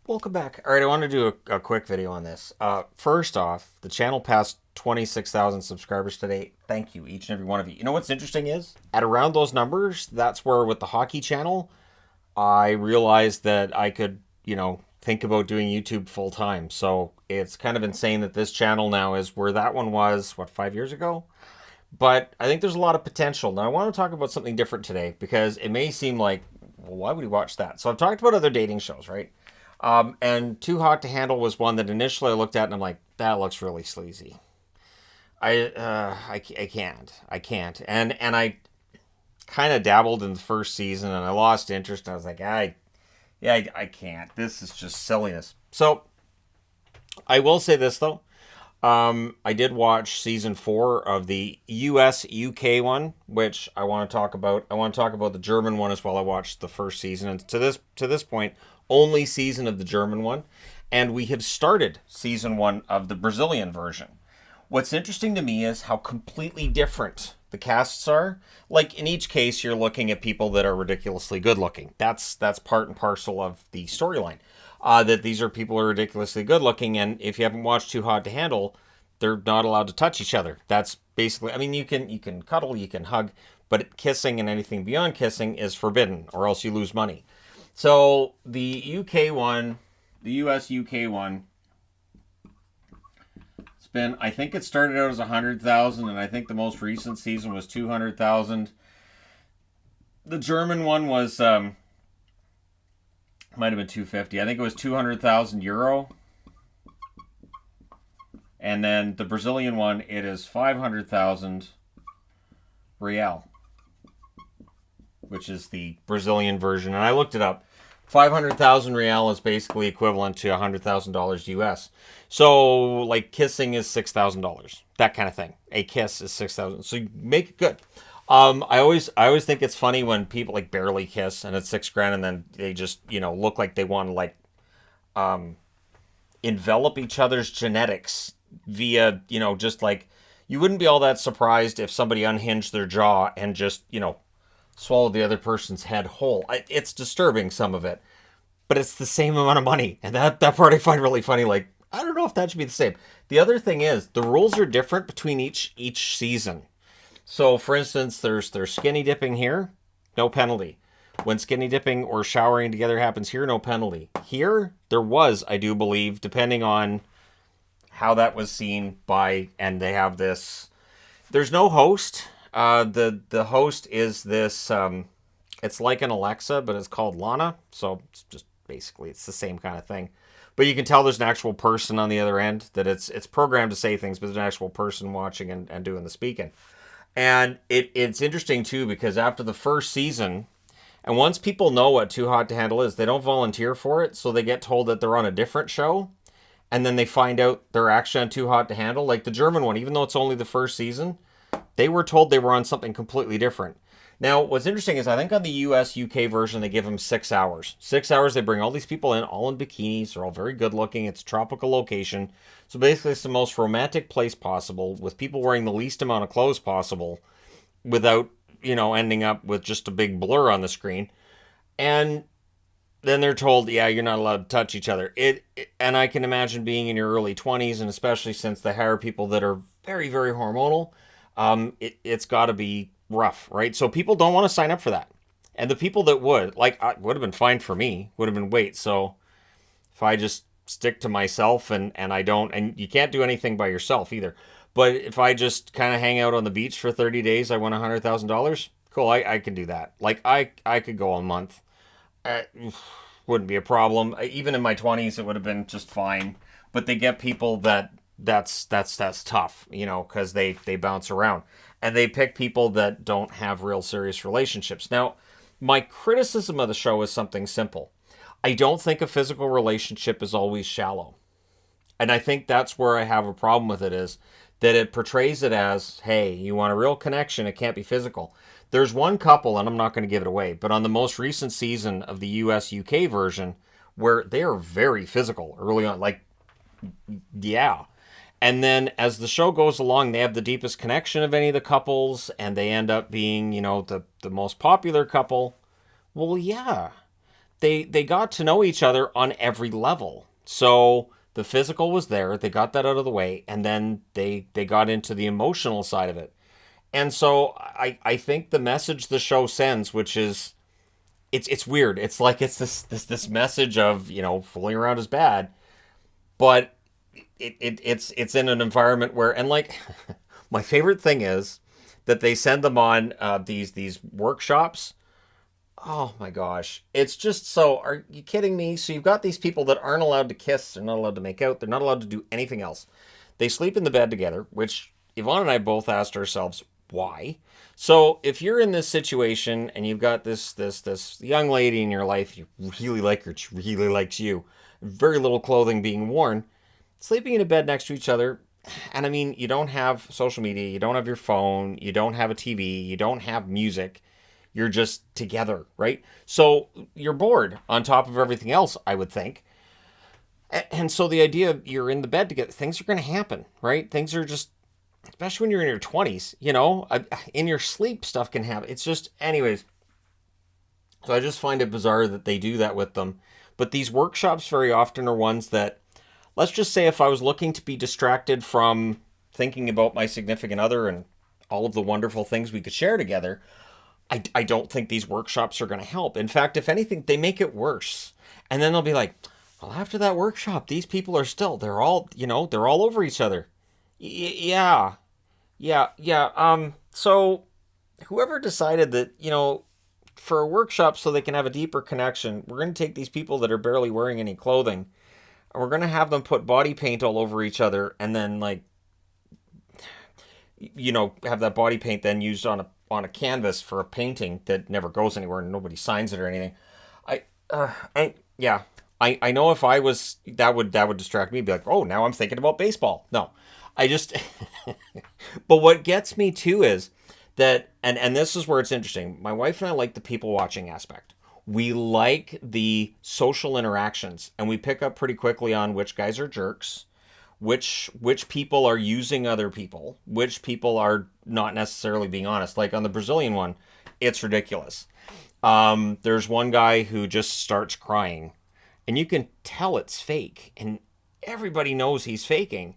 Welcome back. All right, I want to do a quick video on this. First off, the channel passed 26,000 subscribers today. Thank you, each and every one of you. You know what's interesting is, at around those numbers, that's where with the hockey channel, I realized that I could, think about doing YouTube full time. So it's kind of insane that this channel now is where that one was, 5 years ago? But I think there's a lot of potential. Now, I want to talk about something different today because it may seem like, well, why would he watch that? So I've talked about other dating shows, right? And Too Hot to Handle was one that initially I looked at and I'm like, that looks really sleazy. I can't. And I kind of dabbled in the first season and I lost interest. I was like, I can't. This is just silliness. So I will say this though. I did watch season 4 of the US UK one, which I want to talk about. I want to talk about the German one as well. I watched the first season, and to this point, only season of the German one, and we have started season 1 of the Brazilian version. What's interesting to me is how completely different the casts are. Like in each case, you're looking at people that are ridiculously good looking. That's part and parcel of the storyline. That these are people who are ridiculously good looking, and if you haven't watched Too Hot to Handle, they're not allowed to touch each other. That's basically, I mean, you can cuddle, you can hug, but kissing and anything beyond kissing is forbidden, or else you lose money. So the UK one, the US UK one, it's been, I think it started out as 100,000, and I think the most recent season was 200,000. The German one was might have been 250. I think it was 200,000 euro. And then the Brazilian one, it is 500,000 real, which is the Brazilian version. And I looked it up. 500,000 real is basically equivalent to $100,000 US. So, like, kissing is $6,000. That kind of thing. A kiss is 6,000. So you make it good. I always think it's funny when people like barely kiss and it's $6,000 and then they just, look like they want to like envelop each other's genetics via, just like, you wouldn't be all that surprised if somebody unhinged their jaw and just, swallowed the other person's head whole. It's disturbing, some of it, but it's the same amount of money. And that part I find really funny. Like, I don't know if that should be the same. The other thing is the rules are different between each season. So, for instance, there's skinny dipping here, no penalty. When skinny dipping or showering together happens here, no penalty. Here, there was, I do believe, depending on how that was seen by, and they have this, there's no host. The host is this, it's like an Alexa, but it's called Lana. So, it's just basically, it's the same kind of thing. But you can tell there's an actual person on the other end, that it's programmed to say things, but there's an actual person watching and doing the speaking. And it's interesting, too, because after the first season, and once people know what Too Hot to Handle is, they don't volunteer for it, so they get told that they're on a different show, and then they find out they're actually on Too Hot to Handle. Like the German one, even though it's only the first season, they were told they were on something completely different. Now, what's interesting is I think on the US UK version, they give them 6 hours. 6 hours, they bring all these people in, all in bikinis. They're all very good looking. It's a tropical location. So basically, it's the most romantic place possible with people wearing the least amount of clothes possible without, ending up with just a big blur on the screen. And then they're told, yeah, you're not allowed to touch each other. And I can imagine being in your early 20s, and especially since they hire people that are very, very hormonal, it's got to be rough, right? So people don't want to sign up for that. And the people that would have been fine for me, would have been wait. So if I just stick to myself and I don't, and you can't do anything by yourself either. But if I just kind of hang out on the beach for 30 days, I win $100,000. Cool, I can do that. Like I could go a month. Wouldn't be a problem. Even in my 20s, it would have been just fine. But they get people that's tough, because they bounce around. And they pick people that don't have real serious relationships. Now, my criticism of the show is something simple. I don't think a physical relationship is always shallow. And I think that's where I have a problem with it, is that it portrays it as, hey, you want a real connection, it can't be physical. There's one couple, and I'm not going to give it away, but on the most recent season of the US UK version, where they are very physical early on, like, yeah. And then as the show goes along, they have the deepest connection of any of the couples, and they end up being, the most popular couple. Well, yeah, they got to know each other on every level. So the physical was there, they got that out of the way, and then they got into the emotional side of it. And so I think the message the show sends, which is it's weird. It's like it's this message of, fooling around is bad, but it's in an environment where, and like my favorite thing is that they send them on these workshops. Oh my gosh. It's just so, are you kidding me? So you've got these people that aren't allowed to kiss, they're not allowed to make out, they're not allowed to do anything else. They sleep in the bed together, which Yvonne and I both asked ourselves, why? So if you're in this situation and you've got this young lady in your life, you really like her, she really likes you, very little clothing being worn, sleeping in a bed next to each other, and I mean, you don't have social media, you don't have your phone, you don't have a TV, you don't have music, you're just together, right? So you're bored on top of everything else, I would think. And so the idea of you're in the bed together, things are going to happen, right? Things are just, especially when you're in your 20s, in your sleep, stuff can happen. It's just, anyways. So I just find it bizarre that they do that with them. But these workshops very often are ones that, let's just say if I was looking to be distracted from thinking about my significant other and all of the wonderful things we could share together, I don't think these workshops are going to help. In fact, if anything, they make it worse. And then they'll be like, well, after that workshop, these people are still, they're all, they're all over each other. Yeah, yeah. So whoever decided that, for a workshop so they can have a deeper connection, we're going to take these people that are barely wearing any clothing and we're going to have them put body paint all over each other and then, like, have that body paint then used on a canvas for a painting that never goes anywhere and nobody signs it or anything. Yeah, I know if I was, that would distract me. Be like, oh, now I'm thinking about baseball. No, I just. But what gets me too is that, and this is where it's interesting. My wife and I like the people watching aspect. We like the social interactions, and we pick up pretty quickly on which guys are jerks, which people are using other people, which people are not necessarily being honest. Like on the Brazilian one, it's ridiculous. There's one guy who just starts crying, and you can tell it's fake, and everybody knows he's faking.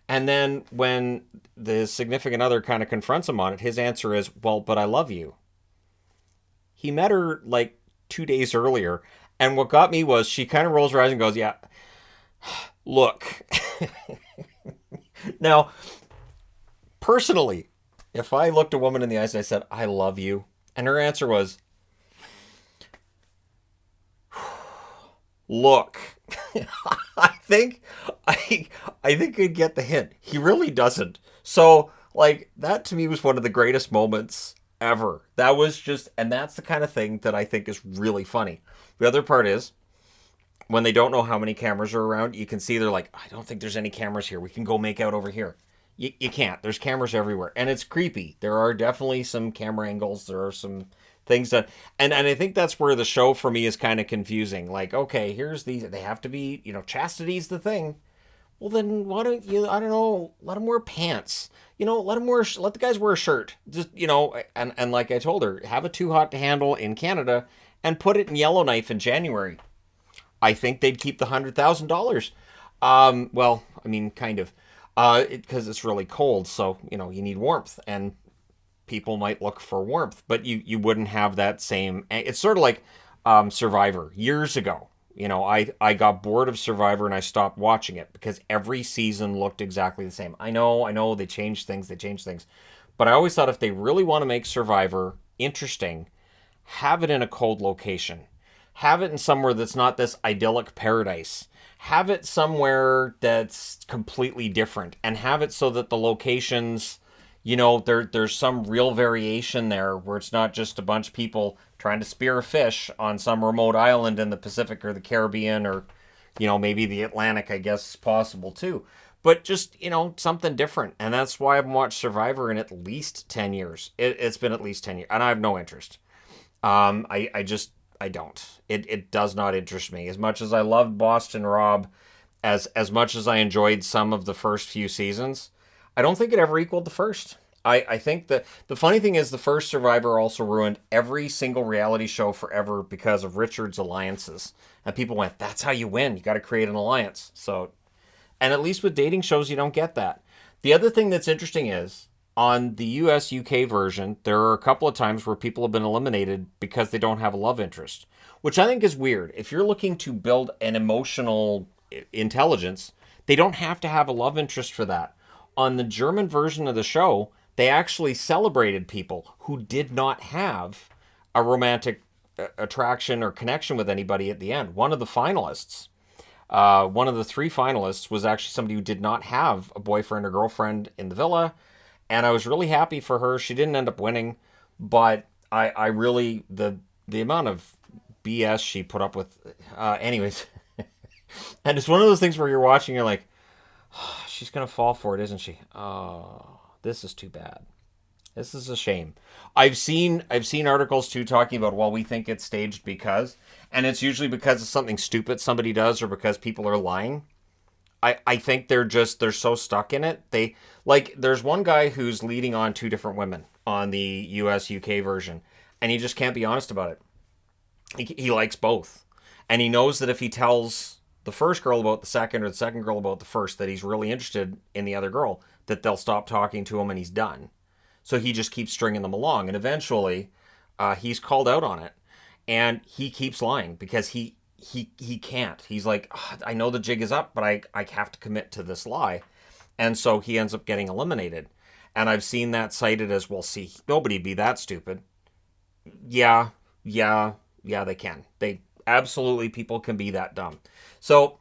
And then when the significant other kind of confronts him on it, his answer is, well, but I love you. He met her like 2 days earlier, and what got me was she kind of rolls her eyes and goes, yeah, look. Now, personally, if I looked a woman in the eyes and I said, I love you, and her answer was, look, I think I'd get the hint. He really doesn't. So, like, that to me was one of the greatest moments ever. That was just, and that's the kind of thing that I think is really funny. The other part is, when they don't know how many cameras are around, you can see they're like, I don't think there's any cameras here. We can go make out over here. You can't. There's cameras everywhere. And it's creepy. There are definitely some camera angles. There are some things that, and I think that's where the show for me is kind of confusing. Like, okay, here's these, they have to be, chastity's the thing. Well, then why don't you, I don't know, let them wear pants. Let the guys wear a shirt. Just, and like I told her, have a Too Hot to Handle in Canada and put it in Yellowknife in January. I think they'd keep the $100,000. Well, I mean, kind of, because it's really cold, so you need warmth, and people might look for warmth, but you wouldn't have that same. It's sort of like Survivor years ago. I got bored of Survivor and I stopped watching it because every season looked exactly the same. I know they changed things, but I always thought if they really want to make Survivor interesting, have it in a cold location. Have it in somewhere that's not this idyllic paradise. Have it somewhere that's completely different, and have it so that the locations, there's some real variation there where it's not just a bunch of people trying to spear a fish on some remote island in the Pacific or the Caribbean or, maybe the Atlantic, I guess is possible too. But just, something different. And that's why I haven't watched Survivor in at least 10 years. It's been at least 10 years, and I have no interest. I don't. It does not interest me. As much as I loved Boston Rob, as much as I enjoyed some of the first few seasons, I don't think it ever equaled the first. I think that the funny thing is the first Survivor also ruined every single reality show forever because of Richard's alliances. And people went, that's how you win. You got to create an alliance. So, and at least with dating shows, you don't get that. The other thing that's interesting is on the US UK version, there are a couple of times where people have been eliminated because they don't have a love interest, which I think is weird. If you're looking to build an emotional intelligence, they don't have to have a love interest for that. On the German version of the show, they actually celebrated people who did not have a romantic attraction or connection with anybody at the end. One of the three finalists was actually somebody who did not have a boyfriend or girlfriend in the villa, and I was really happy for her. She didn't end up winning, but I really the amount of BS she put up with. Anyways, and it's one of those things where you're watching, you're like, oh, she's gonna fall for it, isn't she? Oh, this is too bad. This is a shame. I've seen articles too talking about, well, we think it's staged because, and it's usually because of something stupid somebody does or because people are lying. I think they're so stuck in it. They like there's one guy who's leading on two different women on the US UK version, and he just can't be honest about it. He likes both. And he knows that if he tells the first girl about the second or the second girl about the first that he's really interested in the other girl, that they'll stop talking to him and he's done. So he just keeps stringing them along, and eventually, he's called out on it, and he keeps lying because he can't. He's like, "Ah, I know the jig is up, but I have to commit to this lie," and so he ends up getting eliminated. And I've seen that cited as, well, see, nobody'd be that stupid. Yeah, yeah, they can. They absolutely people can be that dumb. So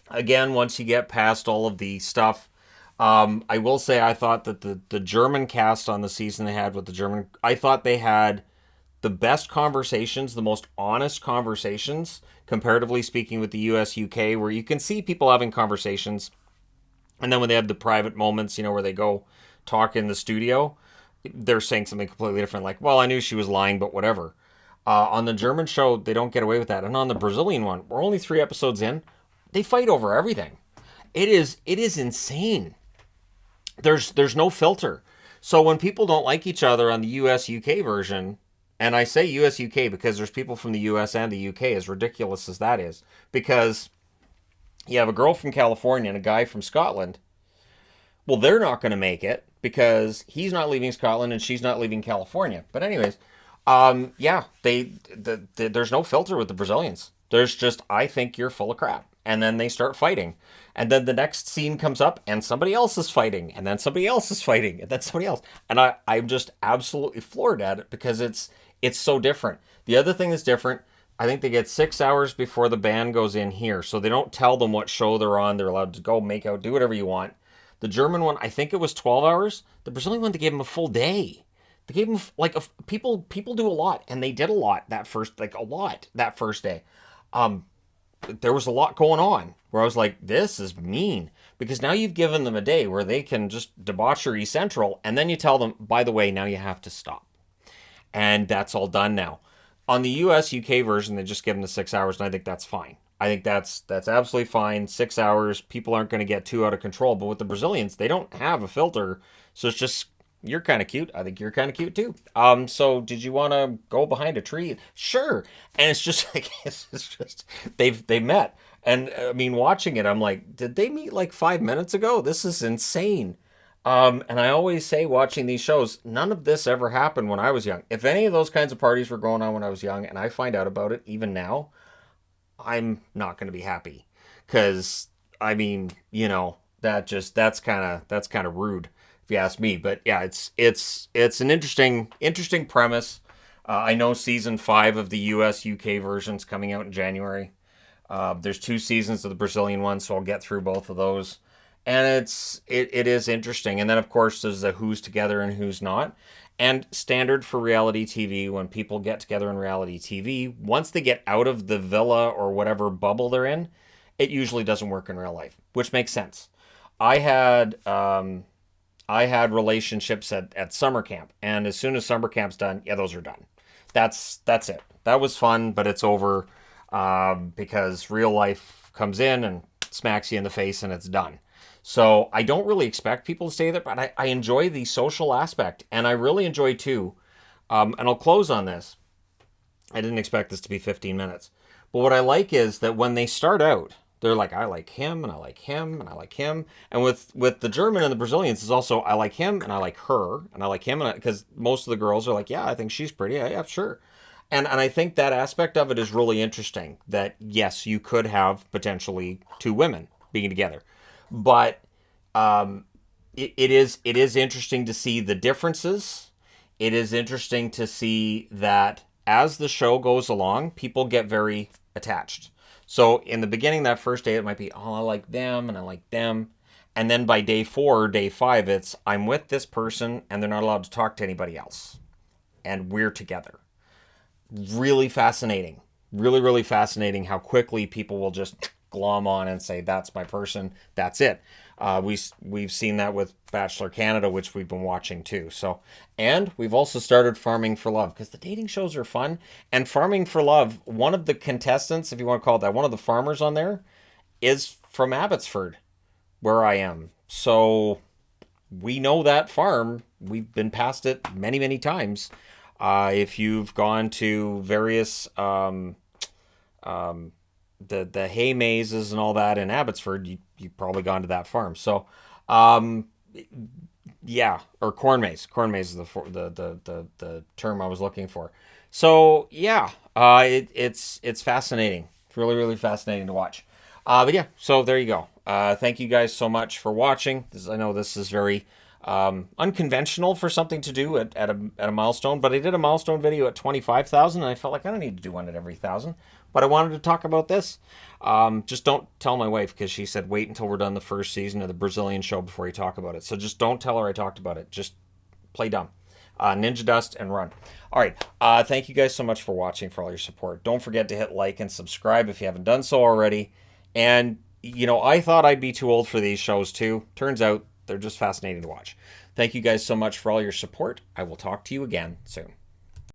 again, once you get past all of the stuff, I will say I thought that the German cast on the season they had with the German, I thought they had the best conversations, the most honest conversations, comparatively speaking, with the US UK, where you can see people having conversations. And then when they have the private moments, where they go talk in the studio, they're saying something completely different. Like, well, I knew she was lying, but whatever. On the German show, they don't get away with that. And on the Brazilian one, we're only 3 episodes in. They fight over everything. It is insane. There's no filter. So when people don't like each other on the US UK version, and I say US UK because there's people from the US and the UK, as ridiculous as that is, because you have a girl from California and a guy from Scotland. Well, they're not going to make it because he's not leaving Scotland and she's not leaving California. But anyways, yeah, there's no filter with the Brazilians. There's just, I think you're full of crap. And then they start fighting. And then the next scene comes up and somebody else is fighting. And then somebody else is fighting. And then somebody else. And I'm just absolutely floored at it because it's so different. The other thing that's different, I think they get 6 hours before the band goes in here. So they don't tell them what show they're on. They're allowed to go make out, do whatever you want. The German one, I think it was 12 hours. The Brazilian one, they gave them a full day. They gave them, like, people do a lot. And they did a lot that first day. There was a lot going on where I was like, this is mean, because now you've given them a day where they can just debauchery central, and then you tell them, by the way, now you have to stop. And that's all done now. On the US UK version, they just give them the 6 hours, and I think that's fine. I think that's absolutely fine. 6 hours, people aren't going to get too out of control. But with the Brazilians, they don't have a filter, so it's just, you're kind of cute. I think you're kind of cute too. So did you want to go behind a tree? Sure. And it's just like it's just they met. And I mean, watching it, I'm like, did they meet like 5 minutes ago? This is insane. And I always say, watching these shows, none of this ever happened when I was young. If any of those kinds of parties were going on when I was young, and I find out about it even now, I'm not going to be happy, because I mean, that's kind of rude, if you ask me. But yeah, it's an interesting premise. I know season 5 of the US UK version's coming out in January. There's 2 seasons of the Brazilian one, so I'll get through both of those. And it is interesting. And then of course there's the who's together and who's not. And standard for reality TV, when people get together in reality TV, once they get out of the villa or whatever bubble they're in, it usually doesn't work in real life, which makes sense. I had relationships at summer camp, and as soon as summer camp's done, yeah, those are done. That's it. That was fun, but it's over, because real life comes in and smacks you in the face, and it's done. So I don't really expect people to stay there, but I enjoy the social aspect. And I really enjoy too. And I'll close on this. I didn't expect this to be 15 minutes. But what I like is that when they start out, they're like, I like him, and I like him, and I like him. And with the German and the Brazilians, is also, I like him, and I like her, and I like him. Because most of the girls are like, yeah, I think she's pretty. Yeah, sure. And I think that aspect of it is really interesting. That, yes, you could have potentially two women being together. But it is interesting to see the differences. It is interesting to see that as the show goes along, people get very attached. So in the beginning, that first day, it might be, oh, I like them and I like them. And then by day 4, day 5, it's, I'm with this person and they're not allowed to talk to anybody else. And we're together. Really fascinating. Really, really fascinating how quickly people will just glom on and say, that's my person, that's it. We've seen that with Bachelor Canada, which we've been watching too. So, and we've also started Farming for Love because the dating shows are fun. And Farming for Love, one of the contestants, if you want to call it that, one of the farmers on there is from Abbotsford, where I am. So we know that farm. We've been past it many, many times. If you've gone to various the hay mazes and all that in Abbotsford, you've probably gone to that farm. So, um, yeah, or corn maze. Corn maze is the term I was looking for. So yeah, it's fascinating. It's really, really fascinating to watch. But yeah, so there you go. Thank you guys so much for watching. I know this is very unconventional for something to do at a milestone, but I did a milestone video at 25,000, and I felt like I don't need to do one at every 1,000. But I wanted to talk about this. Just don't tell my wife, because she said wait until we're done the first season of the Brazilian show before you talk about it. So just don't tell her I talked about it. Just play dumb. Ninja dust and run. All right. Thank you guys so much for watching, for all your support. Don't forget to hit like and subscribe if you haven't done so already. And, I thought I'd be too old for these shows too. Turns out they're just fascinating to watch. Thank you guys so much for all your support. I will talk to you again soon.